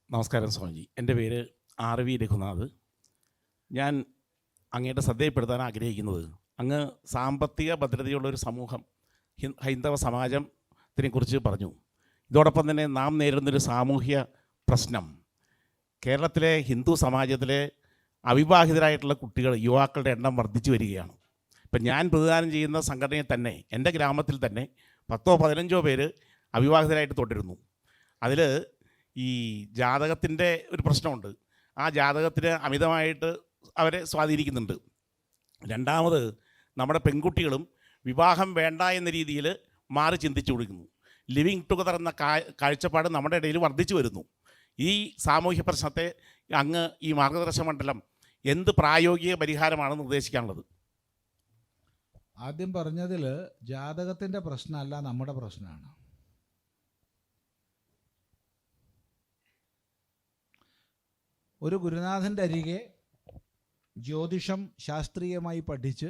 നമസ്കാരം സ്വാമിജി. എൻ്റെ പേര് ആർ.വി. രഘുനാഥ്. ഞാൻ അങ്ങയുടെ ശ്രദ്ധയിൽപ്പെടുത്താൻ ആഗ്രഹിക്കുന്നത്, അങ്ങ് സാമ്പത്തിക ഭദ്രതയുള്ളൊരു സമൂഹം, ഹൈന്ദവ സമാജത്തിനെക്കുറിച്ച് പറഞ്ഞു. ഇതോടൊപ്പം തന്നെ നാം നേരിടുന്നൊരു സാമൂഹ്യ പ്രശ്നം, കേരളത്തിലെ ഹിന്ദു സമാജത്തിലെ അവിവാഹിതരായിട്ടുള്ള കുട്ടികൾ, യുവാക്കളുടെ എണ്ണം വർദ്ധിച്ചു വരികയാണ്. ഇപ്പം ഞാൻ പ്രതിദാനം ചെയ്യുന്ന സംഘടനയിൽ തന്നെ, എൻ്റെ ഗ്രാമത്തിൽ തന്നെ 10-15 പേര് അവിവാഹിതരായിട്ട് തുടരുന്നു. അതിൽ ഈ ജാതകത്തിൻ്റെ ഒരു പ്രശ്നമുണ്ട്. ആ ജാതകത്തിന് അമിതമായിട്ട് അവരെ സ്വാധീനിക്കുന്നുണ്ട്. രണ്ടാമത്, നമ്മുടെ പെൺകുട്ടികളും വിവാഹം വേണ്ട എന്ന രീതിയിൽ മാറി ചിന്തിച്ചു കൊടുക്കുന്നു. ലിവിങ് ടുഗദർ എന്ന കാഴ്ചപ്പാട് നമ്മുടെ ഇടയിൽ വർദ്ധിച്ചു വരുന്നു. ഈ സാമൂഹ്യ പ്രശ്നത്തെ അങ്ങ് ഈ മാർഗദർശന മണ്ഡലം എന്ത് പ്രായോഗിക പരിഹാരമാണ് നിർദ്ദേശിക്കാനുള്ളത്? ആദ്യം പറഞ്ഞതിൽ ജാതകത്തിൻ്റെ പ്രശ്നമല്ല, നമ്മുടെ പ്രശ്നമാണ്. ഒരു ഗുരുനാഥൻ്റെ അരികെ ജ്യോതിഷം ശാസ്ത്രീയമായി പഠിച്ച്,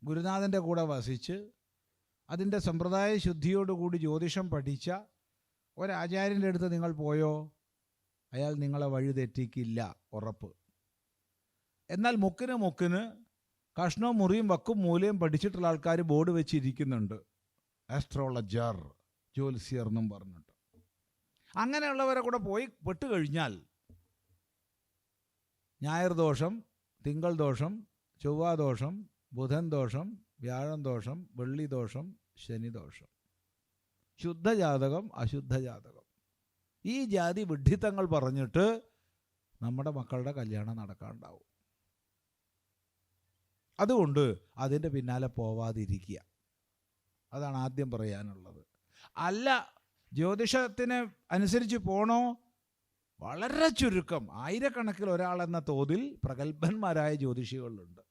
ഗുരുനാഥൻ്റെ കൂടെ വസിച്ച്, അതിൻ്റെ സമ്പ്രദായ ശുദ്ധിയോടുകൂടി ജ്യോതിഷം പഠിച്ച ഒരാചാര്യൻ്റെ അടുത്ത് നിങ്ങൾ പോയോ, അയാൾ നിങ്ങളെ വഴിതെറ്റിക്കില്ല, ഉറപ്പ്. എന്നാൽ മുക്കിന് കഷ്ണവും മുറിയും വക്കും മൂലയും പഠിച്ചിട്ടുള്ള ആൾക്കാർ ബോർഡ് വെച്ചിരിക്കുന്നുണ്ട്, ആസ്ട്രോളജർ, ജ്യോത്സ്യർ എന്നും പറഞ്ഞിട്ട്. അങ്ങനെയുള്ളവരെ കൂടെ പോയി പെട്ടുകഴിഞ്ഞാൽ ഞായർ ദോഷം, തിങ്കൾ ദോഷം, ചൊവ്വ ദോഷം, ബുധൻ ദോഷം, വ്യാഴം ദോഷം, വെള്ളി ദോഷം, ശനി ദോഷം, ശുദ്ധജാതകം, അശുദ്ധജാതകം, ഈ ജാതി വിഡ്ഢിത്തങ്ങൾ പറഞ്ഞിട്ട് നമ്മുടെ മക്കളുടെ കല്യാണം നടക്കാനുണ്ടാവും. അതുകൊണ്ട് അതിൻ്റെ പിന്നാലെ പോവാതിരിക്കുക, അതാണ് ആദ്യം പറയാനുള്ളത്. അല്ല, ജ്യോതിഷത്തിന് അനുസരിച്ച് പോണോ, വളരെ ചുരുക്കം, ആയിരക്കണക്കിൽ ഒരാളെന്ന തോതിൽ പ്രഗത്ഭന്മാരായ ജ്യോതിഷികളുണ്ട്.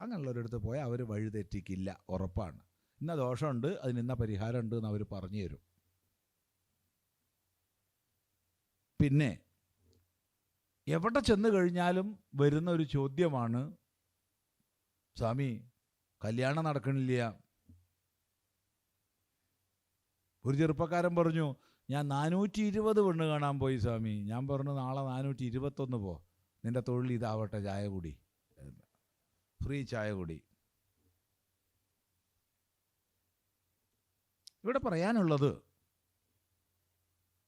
അങ്ങനെയുള്ളവരടുത്ത് പോയാൽ അവർ വഴിതെറ്റിക്കില്ല, ഉറപ്പാണ്. ഇന്ന ദോഷമുണ്ട്, അതിന് ഇന്ന പരിഹാരമുണ്ട് എന്ന് അവർ പറഞ്ഞു തരും. പിന്നെ എവിടെ ചെന്ന് കഴിഞ്ഞാലും വരുന്ന ഒരു ചോദ്യമാണ്, സ്വാമി കല്യാണം നടക്കണില്ല. ഒരു ചെറുപ്പക്കാരൻ പറഞ്ഞു, ഞാൻ 420 പെണ്ണ് കാണാൻ പോയി സ്വാമി. ഞാൻ പറഞ്ഞു, നാളെ 421 പോ, നിന്റെ തൊഴിൽ ഇതാവട്ടെ, ചായ കുടി, ഫ്രീ ചായ കുടി. ഇവിടെ പറയാനുള്ളത്,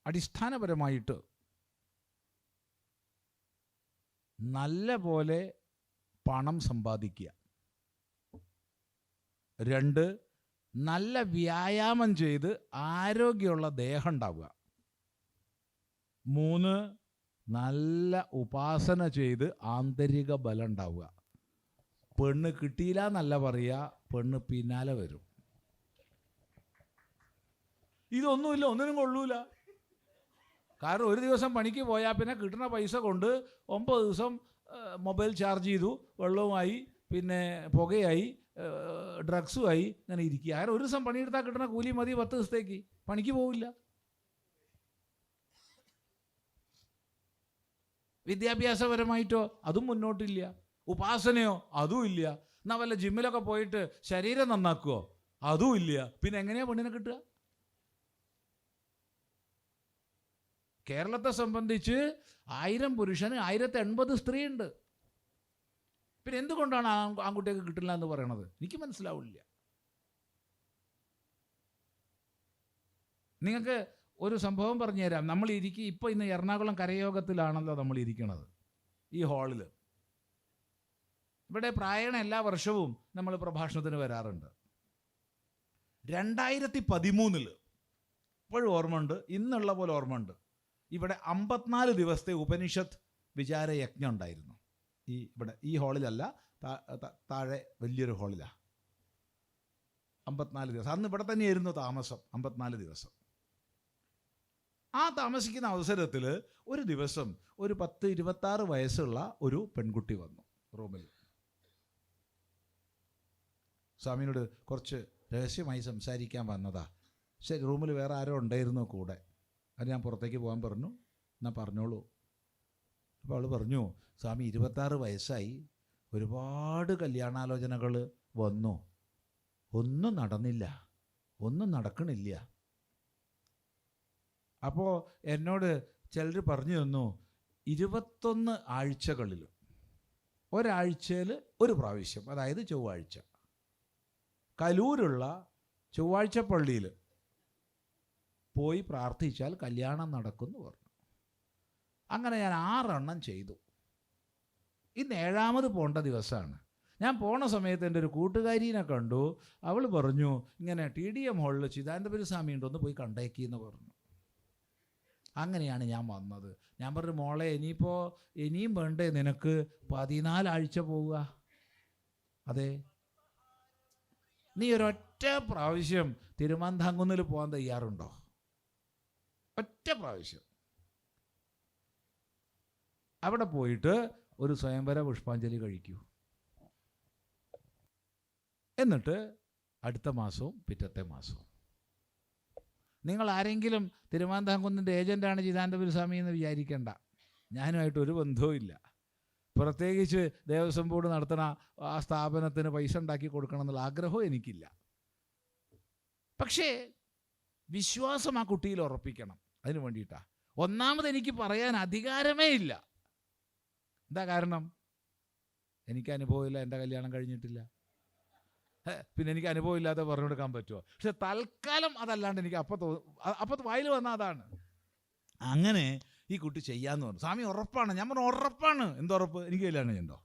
അടിസ്ഥാനപരമായിട്ട് നല്ല പോലെ പണം സമ്പാദിക്കുക. 2, നല്ല വ്യായാമം ചെയ്ത് ആരോഗ്യമുള്ള ദേഹം ഉണ്ടാവുക. 3, നല്ല ഉപാസന ചെയ്ത് ആന്തരിക ബലം ഉണ്ടാവുക. പെണ്ണ് കിട്ടിയില്ല എന്നല്ല പറയുക, പെണ്ണ് പിന്നാലെ വരും. ഇതൊന്നുമില്ല, ഒന്നിനും കൊള്ളൂല. കാരണം ഒരു ദിവസം പണിക്ക് പോയാൽ പിന്നെ കിട്ടുന്ന പൈസ കൊണ്ട് 9 ദിവസം മൊബൈൽ ചാർജ് ചെയ്തു, വെള്ളവുമായി, പിന്നെ പുകയായി, ഡ്രഗ്സുമായി ഇങ്ങനെ ഇരിക്കുക. ആരും ഒരു ദിവസം പണിയെടുത്താൽ കിട്ടുന്ന കൂലി മതി 10 ദിവസത്തേക്ക്, പണിക്ക് പോവില്ല. വിദ്യാഭ്യാസപരമായിട്ടോ അതും മുന്നോട്ടില്ല, ഉപാസനയോ അതും ഇല്ല. എന്നാൽ വല്ല ജിമ്മിലൊക്കെ പോയിട്ട് ശരീരം നന്നാക്കുമോ, അതും ഇല്ല. പിന്നെ എങ്ങനെയാ പെണ്ണിനെ കിട്ടുക? കേരളത്തെ സംബന്ധിച്ച് 1000 പുരുഷന് 1080 സ്ത്രീ ഉണ്ട്. പിന്നെ എന്തുകൊണ്ടാണ് ആൺകുട്ടിയൊക്കെ കിട്ടില്ല എന്ന് പറയണത്? എനിക്ക് മനസ്സിലാവില്ല. നിങ്ങൾക്ക് ഒരു സംഭവം പറഞ്ഞു തരാം. നമ്മൾ ഇപ്പോൾ ഇന്ന് എറണാകുളം കരയോഗത്തിലാണല്ലോ നമ്മൾ ഇരിക്കണത്, ഈ ഹാളിൽ. ഇവിടെ പ്രായണ എല്ലാ വർഷവും നമ്മൾ പ്രഭാഷണത്തിന് വരാറുണ്ട്. 2013 ഇപ്പോഴും ഓർമ്മയുണ്ട്, ഇന്നുള്ള പോലെ ഓർമ്മയുണ്ട്, ഇവിടെ 54 ദിവസത്തെ ഉപനിഷത്ത് വിചാരയജ്ഞം ഉണ്ടായിരുന്നു. ഇവിടെ ഈ ഹാളിലല്ല, താഴെ വലിയൊരു ഹാളിലാണ്. 54 ദിവസം. അന്ന് ഇവിടെ തന്നെയായിരുന്നു താമസം, 54 ദിവസം. ആ താമസിക്കുന്ന അവസരത്തിൽ ഒരു ദിവസം ഒരു 10-26 വയസ്സുള്ള ഒരു പെൺകുട്ടി വന്നു റൂമിൽ. സ്വാമിയോട് കുറച്ച് രഹസ്യമായി സംസാരിക്കാൻ വന്നതാ. ശരി, റൂമിൽ വേറെ ആരോ ഉണ്ടായിരുന്നു കൂടെ. അത് ഞാൻ പുറത്തേക്ക് പോകാൻ പറഞ്ഞു. എന്നാൽ പറഞ്ഞോളൂ. അപ്പോൾ അവൾ പറഞ്ഞു, സ്വാമി 26 വയസ്സായി, ഒരുപാട് കല്യാണാലോചനകൾ വന്നു, ഒന്നും നടന്നില്ല, ഒന്നും നടക്കണില്ല. അപ്പോൾ എന്നോട് ചിലർ പറഞ്ഞു തന്നു 21 ആഴ്ചകളിൽ ഒരാഴ്ചയിൽ ഒരു പ്രാവശ്യം, അതായത് ചൊവ്വാഴ്ച, കലൂരുള്ള ചൊവ്വാഴ്ച പള്ളിയിൽ പോയി പ്രാർത്ഥിച്ചാൽ കല്യാണം നടക്കുമെന്ന് പറഞ്ഞു. അങ്ങനെ ഞാൻ 6 എണ്ണം ചെയ്തു. ഇന്ന് 7ാമത് പോകേണ്ട ദിവസമാണ്. ഞാൻ പോണ സമയത്ത് എൻ്റെ ഒരു കൂട്ടുകാരീനെ കണ്ടു. അവൾ പറഞ്ഞു, ഇങ്ങനെ TDM ഹാളിൽ ചിദാനന്ദപുരി സ്വാമി ഉണ്ടോന്ന് പോയി കണ്ടേക്കിന്ന് പറഞ്ഞു. അങ്ങനെയാണ് ഞാൻ വന്നത്. ഞാൻ പറഞ്ഞു, മോളെ ഇനിയും വേണ്ടേ നിനക്ക് 14 ആഴ്ച പോവുക? അതെ, നീ ഒരൊറ്റ പ്രാവശ്യം തിരുമാന്താംകുന്നിൽ പോകാൻ തയ്യാറുണ്ടോ? ഒറ്റ പ്രാവശ്യം അവിടെ പോയിട്ട് ഒരു സ്വയംവര പുഷ്പാഞ്ജലി കഴിക്കൂ. എന്നിട്ട് അടുത്ത മാസവും പിറ്റത്തെ മാസവും നിങ്ങൾ ആരെങ്കിലും തിരുമാന്താംകുന്നിൻ്റെ ഏജൻ്റാണ് ചിദാനന്ദപുരി സ്വാമി എന്ന് വിചാരിക്കേണ്ട. ഞാനുമായിട്ട് ഒരു ബന്ധവും ഇല്ല. പ്രത്യേകിച്ച് ദേവസ്വം ബോർഡ് നടത്തുന്ന ആ സ്ഥാപനത്തിന് പൈസ ഉണ്ടാക്കി കൊടുക്കണം എന്നുള്ള ആഗ്രഹവും എനിക്കില്ല. പക്ഷേ വിശ്വാസം ആ കുട്ടിയിൽ ഉറപ്പിക്കണം. അതിന് വേണ്ടിയിട്ടാണ്. ഒന്നാമത് എനിക്ക് പറയാൻ അധികാരമേ ഇല്ല. എന്താ കാരണം? എനിക്ക് അനുഭവമില്ല, എൻ്റെ കല്യാണം കഴിഞ്ഞിട്ടില്ല. പിന്നെ എനിക്ക് അനുഭവം ഇല്ലാതെ പറഞ്ഞു കൊടുക്കാൻ പറ്റുമോ? പക്ഷെ തൽക്കാലം അതല്ലാണ്ട് എനിക്ക് അപ്പം വായിൽ വന്ന അതാണ്. അങ്ങനെ ഈ കുട്ടി ചെയ്യാന്ന് പറഞ്ഞു. സ്വാമി ഉറപ്പാണ്? ഞാൻ പറഞ്ഞു ഉറപ്പാണ്. എന്തുറപ്പ്? എനിക്ക് കല്യാണം ചെയ്യണ്ടോ?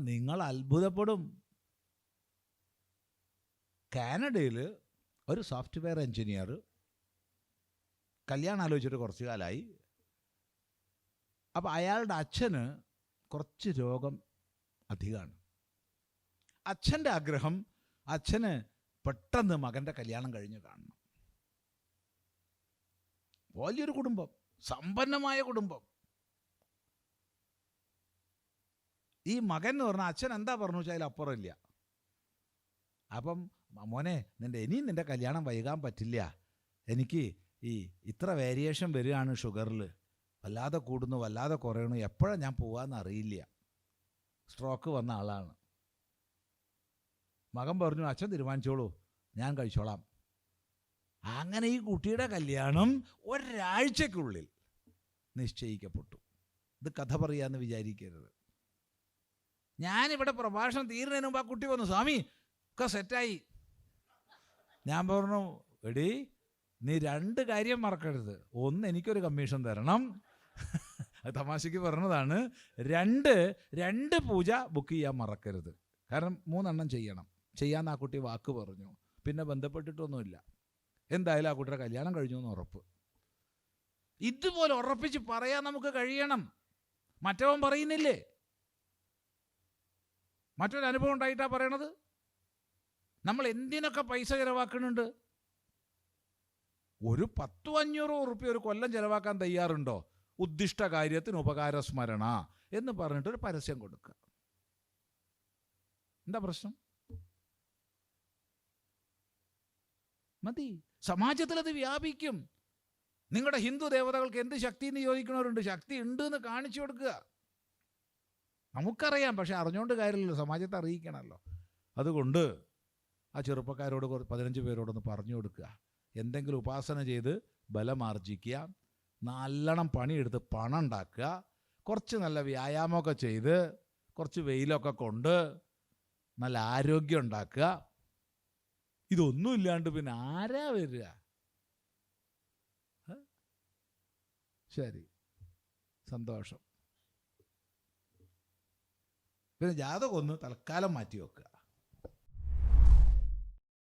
നിങ്ങൾ അത്ഭുതപ്പെടും. കാനഡയിൽ ഒരു സോഫ്റ്റ്വെയർ എഞ്ചിനീയർ കല്യാണം ആലോചിച്ചിട്ട് കുറച്ച് കാലമായി. അപ്പോൾ അയാളുടെ അച്ഛന് കുറച്ച് രോഗം അധികമാണ്. അച്ഛൻ്റെ ആഗ്രഹം, അച്ഛന് പെട്ടെന്ന് മകൻ്റെ കല്യാണം കഴിഞ്ഞ് കാണണം. വലിയൊരു കുടുംബം, സമ്പന്നമായ കുടുംബം. ഈ മകൻ എന്ന് പറഞ്ഞാൽ അച്ഛൻ എന്താ പറഞ്ഞു വെച്ചാൽ അതിലപ്പുറം ഇല്ല. അപ്പം മോനെ, നിൻ്റെ കല്യാണം വൈകാൻ പറ്റില്ല. എനിക്ക് ഇത്ര വേരിയേഷൻ വരികയാണ് ഷുഗറിൽ, വല്ലാതെ കൂടുന്നു വല്ലാതെ കുറയണു, എപ്പോഴാണ് ഞാൻ പോവാന്ന് അറിയില്ല. സ്ട്രോക്ക് വന്ന ആളാണ്. മകൻ പറഞ്ഞു, അച്ഛൻ തീരുമാനിച്ചോളൂ, ഞാൻ കഴിച്ചോളാം. അങ്ങനെ ഈ കുട്ടിയുടെ കല്യാണം ഒരാഴ്ചക്കുള്ളിൽ നിശ്ചയിക്കപ്പെട്ടു. ഇത് കഥ പറയാന്ന് വിചാരിക്കരുത്. ഞാനിവിടെ പ്രഭാഷണം തീരുന്നതിന് മുമ്പ് ആ കുട്ടി വന്നു, സ്വാമി ഒക്കെ സെറ്റായി. ഞാൻ പറഞ്ഞു, എടീ നീ 2 കാര്യം മറക്കരുത്. ഒന്ന്, എനിക്കൊരു കമ്മീഷൻ തരണം. അത് തമാശയ്ക്ക് പറഞ്ഞതാണ്. 2 പൂജ ബുക്ക് ചെയ്യാൻ മറക്കരുത്. കാരണം 3 എണ്ണം ചെയ്യണം. ചെയ്യാൻ ആ കുട്ടി വാക്ക് പറഞ്ഞു. പിന്നെ ബന്ധപ്പെട്ടിട്ടൊന്നുമില്ല. എന്തായാലും ആ കുട്ടിയുടെ കല്യാണം കഴിഞ്ഞു എന്ന് ഉറപ്പ്. ഇതുപോലെ ഉറപ്പിച്ച് പറയാൻ നമുക്ക് കഴിയണം. മറ്റവൻ പറയുന്നില്ലേ? മറ്റൊരു അനുഭവം ഉണ്ടായിട്ടാണ് പറയണത്. നമ്മൾ എന്തിനൊക്കെ പൈസ ചിലവാക്കുന്നുണ്ട്? ഒരു 100-500 ഉറുപ്പ്യ ഒരു കൊല്ലം ചിലവാക്കാൻ തയ്യാറുണ്ടോ? ഉദ്ദിഷ്ട കാര്യത്തിന് ഉപകാരസ്മരണ എന്ന് പറഞ്ഞിട്ട് ഒരു പരസ്യം കൊടുക്കുക. എന്താ പ്രശ്നം? മതി. സമാജത്തിൽ അത് വ്യാപിക്കും. നിങ്ങളുടെ ഹിന്ദു ദേവതകൾക്ക് എന്ത് ശക്തി എന്ന് ചോദിക്കണവരുണ്ട്. ശക്തി ഉണ്ട് എന്ന് കാണിച്ചു കൊടുക്കുക. നമുക്കറിയാം, പക്ഷെ അറിഞ്ഞുകൊണ്ട് കാര്യമില്ലല്ലോ, സമാജത്തെ അറിയിക്കണമല്ലോ. അതുകൊണ്ട് ആ ചെറുപ്പക്കാരോട് 15 പേരോടൊന്ന് പറഞ്ഞു കൊടുക്കുക. എന്തെങ്കിലും ഉപാസന ചെയ്ത് ബലമാർജിക്കുക, നല്ലോണം പണിയെടുത്ത് പണം ഉണ്ടാക്കുക, കുറച്ച് നല്ല വ്യായാമമൊക്കെ ചെയ്ത് കുറച്ച് വെയിലൊക്കെ കൊണ്ട് നല്ല ആരോഗ്യം ഉണ്ടാക്കുക. ഇതൊന്നും ഇല്ലാണ്ട് പിന്നെ ആരാ വരിക? ശരി, സന്തോഷം. പിന്നെ ജാതകം ഒന്ന് തൽക്കാലം മാറ്റി വെക്കുക.